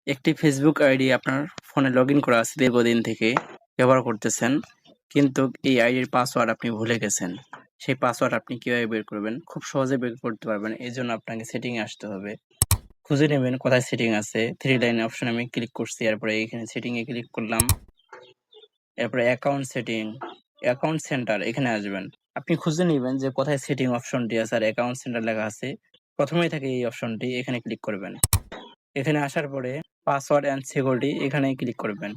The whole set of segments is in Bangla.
একটি ফেসবুক আইডি আপনার ফোনে লগইন করা আছে দীর্ঘদিন থেকে ব্যবহার করতেছেন, কিন্তু এই আইডির পাসওয়ার্ড আপনি ভুলে গেছেন। সেই পাসওয়ার্ড আপনি কিভাবে বের করবেন? খুব সহজে বের করতে পারবেন। এজন্য আপনাকে সেটিং এ আসতে হবে। খুঁজে নেবেন কোথায় সেটিং আছে। 3 লাইন অপশনে আমি ক্লিক করছি। এরপরে এখানে সেটিং এ ক্লিক করলাম। এরপরে অ্যাকাউন্ট সেটিং, অ্যাকাউন্ট সেন্টার এখানে আসবেন। আপনি খুঁজে নিবেন যে কোথায় সেটিং অপশনটি আছে আর অ্যাকাউন্ট সেন্টার লেখা আছে। প্রথমেই থাকে এই অপশনটি, এখানে ক্লিক করবেন। এখানে আসার পরে পাসওয়ার্ড অ্যান্ড সিকিউরিটি এখানে ক্লিক করবেন।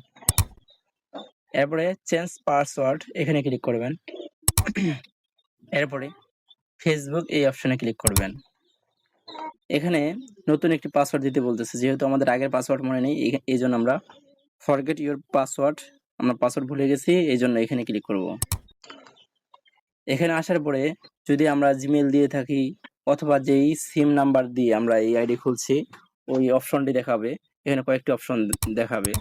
এরপরে চেঞ্জ পাসওয়ার্ড এখানে ক্লিক করবেন। এরপরে ফেসবুক এই অপশনে ক্লিক করবেন। এখানে নতুন একটি পাসওয়ার্ড দিতে বলতেছে, যেহেতু আমাদের আগের পাসওয়ার্ড মনে নেই, এই জন্য আমরা ফরগেট ইউর পাসওয়ার্ড, আমরা পাসওয়ার্ড ভুলে গেছি, এই জন্য এখানে ক্লিক করব। এখানে আসার পরে যদি আমরা জিমেল দিয়ে থাকি অথবা যেই সিম নাম্বার দিয়ে আমরা এই আইডি খুলছি ওই অপশনটি দেখাবে। এখানে কয়েকটি অপশন দেখাবে।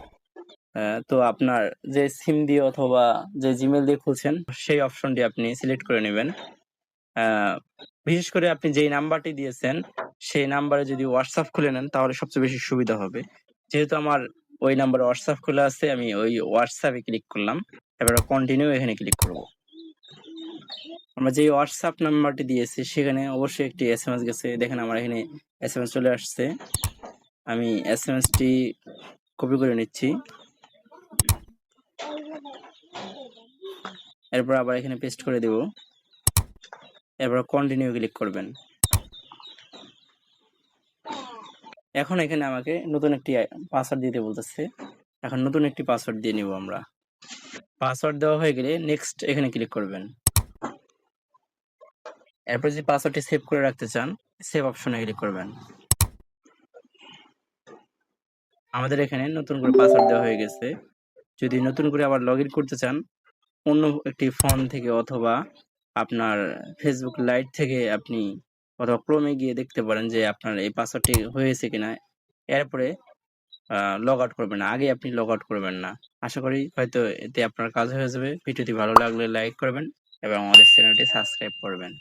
তো আপনার যে সিম দিয়ে অথবা যে জিমেল দিয়ে খুলছেন সেই অপশনটি আপনি সিলেক্ট করে নেবেন। বিশেষ করে আপনি যেই নাম্বারটি দিয়েছেন সেই নাম্বারে যদি হোয়াটসঅ্যাপ খুলে নেন তাহলে সবচেয়ে বেশি সুবিধা হবে। যেহেতু আমার ওই নাম্বারে হোয়াটসঅ্যাপ খোলা আছে, আমি ওই হোয়াটসঅ্যাপে ক্লিক করলাম। এবারে কন্টিনিউ এখানে ক্লিক করব। আমরা যে হোয়াটসঅ্যাপ নাম্বারটি দিয়েছি সেখানে অবশ্যই একটি এসএমএস গেছে। দেখেন আমার এখানে এসএমএস চলে আসছে। আমি এসএমএসটি কপি করে নিচ্ছি। এরপর আবার এখানে পেস্ট করে দেব। এরপর কন্টিনিউ ক্লিক করবেন। এখন এখানে আমাকে নতুন একটি পাসওয়ার্ড দিতে বলতেছে। এখন নতুন একটি পাসওয়ার্ড দিয়ে নিব আমরা। পাসওয়ার্ড দেওয়া হয়ে গেলে নেক্সট এখানে ক্লিক করবেন। এরপর যে পাসওয়ার্ডটি সেভ করে রাখতে চান সেভ অপশনে ক্লিক করবেন। আমাদের এখানে নতুন করে পাসওয়ার্ড দেওয়া হয়ে গেছে। যদি নতুন করে আবার লগইন করতে চান অন্য একটি ফোন থেকে অথবা আপনার ফেসবুক লাইট থেকে আপনি অথবা ক্রোমে গিয়ে দেখতে পারেন যে আপনার এই পাসওয়ার্ডটি হয়েছে কিনা। এরপরে লগ আউট করবেন না, আগে আপনি লগ আউট করবেন না। আশা করি হয়তো এতে আপনার কাজ হয়ে যাবে। ভিডিওটি ভালো লাগলে লাইক করবেন এবং আমাদের চ্যানেলটি সাবস্ক্রাইব করবেন।